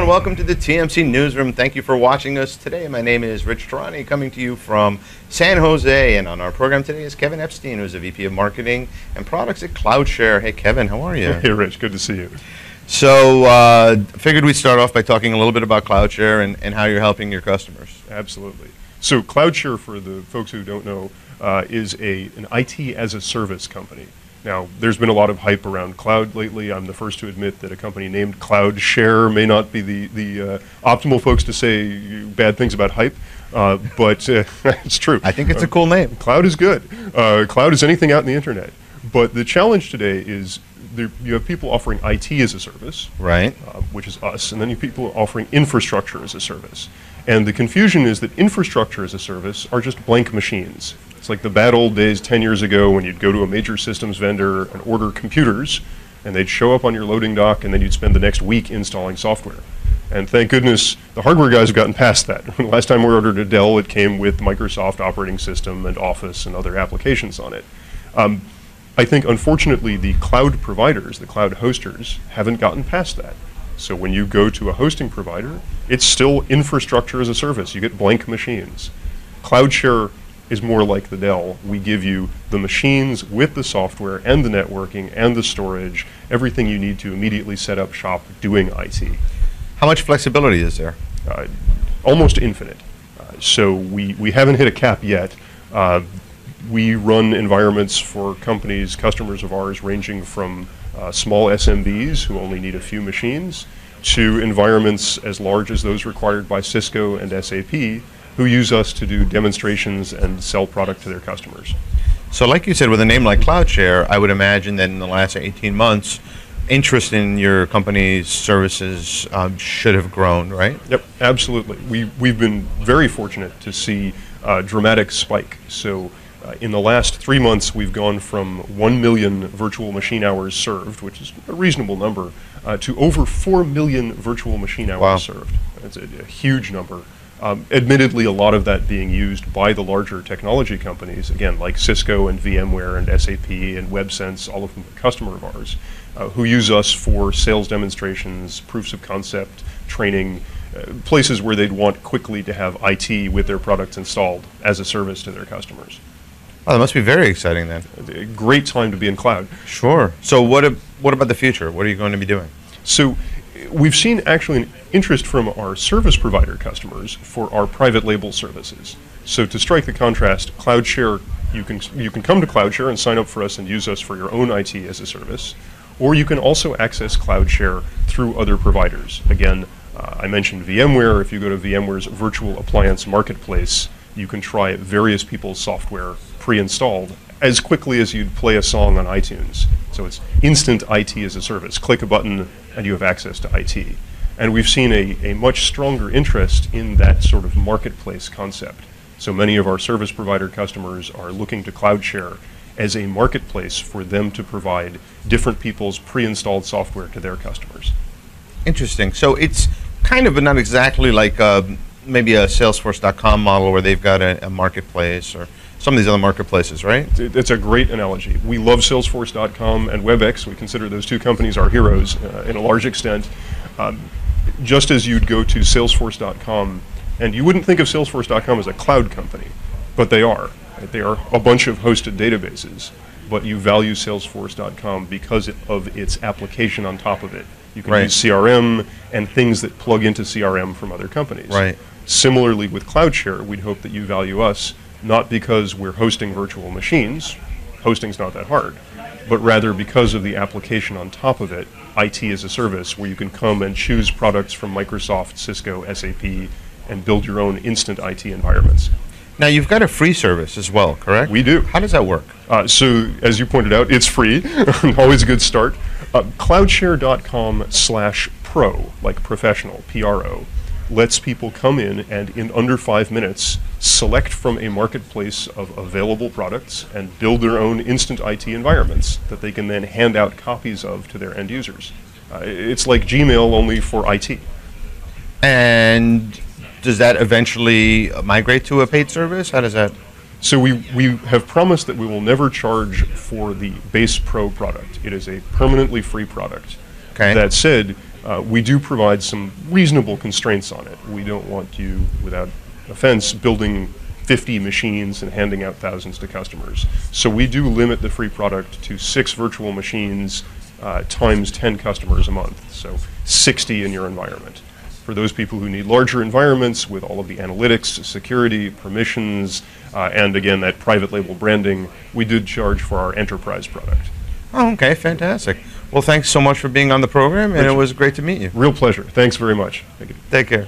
everyone. Welcome to the TMC Newsroom. Thank you for watching us today. My name is Rich Tehrani, coming to you from San Jose. And on our program today is Kevin Epstein, who's a VP of Marketing and Products at CloudShare. Hey, Kevin, how are you? Hey, Rich. Good to see you. So, figured we'd start off by talking a little bit about CloudShare and how you're helping your customers. Absolutely. So, CloudShare, for the folks who don't know, is an IT as a service company. Now, there's been a lot of hype around cloud lately. I'm the first to admit that a company named CloudShare may not be the optimal folks to say bad things about hype, but it's true. I think it's a cool name. Cloud is good. Cloud is anything out in the internet. But the challenge today is you have people offering IT as a service, right? Which is us, and then you have people offering infrastructure as a service. And the confusion is that infrastructure as a service are just blank machines. It's like the bad old days 10 years ago when you'd go to a major systems vendor and order computers, and they'd show up on your loading dock, and then you'd spend the next week installing software. And thank goodness the hardware guys have gotten past that. The last time we ordered a Dell, it came with Microsoft operating system and Office and other applications on it. I think, unfortunately, the cloud providers, the cloud hosters, haven't gotten past that. So when you go to a hosting provider, it's still infrastructure as a service. You get blank machines. CloudShare is more like the Dell. We give you the machines with the software and the networking and the storage, everything you need to immediately set up shop doing IT. How much flexibility is there? Almost infinite. So we haven't hit a cap yet. We run environments for companies, customers of ours, ranging from small SMBs who only need a few machines to environments as large as those required by Cisco and SAP, who use us to do demonstrations and sell product to their customers. So like you said, with a name like CloudShare, I would imagine that in the last 18 months, interest in your company's services should have grown, right? Yep, absolutely. We've been very fortunate to see a dramatic spike. So in the last 3 months, we've gone from 1 million virtual machine hours served, which is a reasonable number, to over 4 million virtual machine hours served. That's a huge number. Admittedly, a lot of that being used by the larger technology companies, again, like Cisco and VMware and SAP and WebSense, all of them a customer of ours, who use us for sales demonstrations, proofs of concept, training, places where they'd want quickly to have IT with their products installed as a service to their customers. Oh, that must be very exciting then. A great time to be in cloud. Sure. So what about the future? What are you going to be doing? So we've seen actually an interest from our service provider customers for our private label services. So to strike the contrast, CloudShare, you can come to CloudShare and sign up for us and use us for your own IT as a service, or you can also access CloudShare through other providers. Again, I mentioned VMware. If you go to VMware's virtual appliance marketplace, you can try various people's software pre-installed as quickly as you'd play a song on iTunes. So it's instant IT as a service. Click a button and you have access to IT. And we've seen a much stronger interest in that sort of marketplace concept. So many of our service provider customers are looking to CloudShare as a marketplace for them to provide different people's pre-installed software to their customers. Interesting. So it's kind of, but not exactly like maybe a Salesforce.com model where they've got a marketplace or some of these other marketplaces, right? It's a great analogy. We love Salesforce.com and WebEx. We consider those two companies our heroes in a large extent. Just as you'd go to Salesforce.com, and you wouldn't think of Salesforce.com as a cloud company, but they are. Right? They are a bunch of hosted databases, but you value Salesforce.com because of its application on top of it. You can use CRM and things that plug into CRM from other companies. Right. Similarly with CloudShare, we'd hope that you value us not because we're hosting virtual machines, hosting's not that hard, but rather because of the application on top of it, IT as a service, where you can come and choose products from Microsoft, Cisco, SAP, and build your own instant IT environments. Now you've got a free service as well, correct? We do. How does that work? So as you pointed out, it's free, always a good start. Cloudshare.com/pro, like professional, P-R-O, lets people come in and in under 5 minutes select from a marketplace of available products and build their own instant IT environments that they can then hand out copies of to their end users. It's like Gmail, only for IT. And does that eventually migrate to a paid service? How does that? So we have promised that we will never charge for the base Pro product. It is a permanently free product. Okay. That said, we do provide some reasonable constraints on it. We don't want you, without offense, building 50 machines and handing out thousands to customers. So we do limit the free product to 6 virtual machines times 10 customers a month, so 60 in your environment. For those people who need larger environments with all of the analytics, security, permissions, and again, that private label branding, we did charge for our enterprise product. Oh, okay, fantastic. Well, thanks so much for being on the program, and it was great to meet you. Real pleasure. Thanks very much. Thank you. Take care.